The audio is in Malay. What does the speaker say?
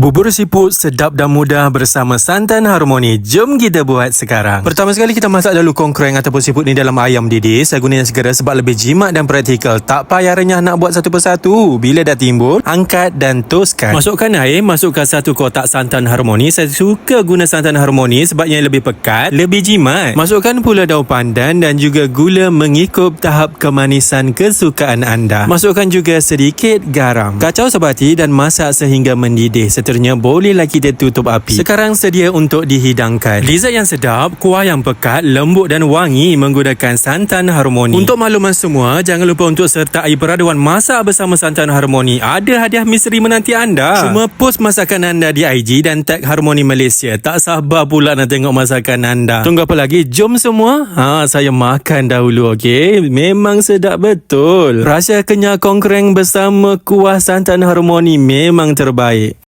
Bubur siput sedap dan mudah bersama santan harmoni. Jom kita buat sekarang. Pertama sekali kita masak dahulu kongkreng ataupun siput ni dalam ayam didih. Saya guna yang segera sebab lebih jimat dan praktikal. Tak payah renyah nak buat satu persatu. Bila dah timbul, angkat dan toskan. Masukkan air, masukkan satu kotak santan harmoni. Saya suka guna santan harmoni sebabnya lebih pekat, lebih jimat. Masukkan pula daun pandan dan juga gula mengikut tahap kemanisan kesukaan anda. Masukkan juga sedikit garam. Kacau sabati dan masak sehingga mendidih. Seterusnya bolehlah kita tutup api. Sekarang sedia untuk dihidangkan. Lezat yang sedap, kuah yang pekat, lembut dan wangi menggunakan santan harmoni. Untuk makluman semua, jangan lupa untuk sertai peraduan masak bersama santan harmoni. Ada hadiah misteri menanti anda. Cuma post masakan anda di IG dan tag Harmoni Malaysia. Tak sabar pula nak tengok masakan anda. Tunggu apa lagi? Jom semua. Saya makan dahulu, okey? Memang sedap betul. Rasa kenyal kongkreng bersama kuah santan harmoni memang terbaik.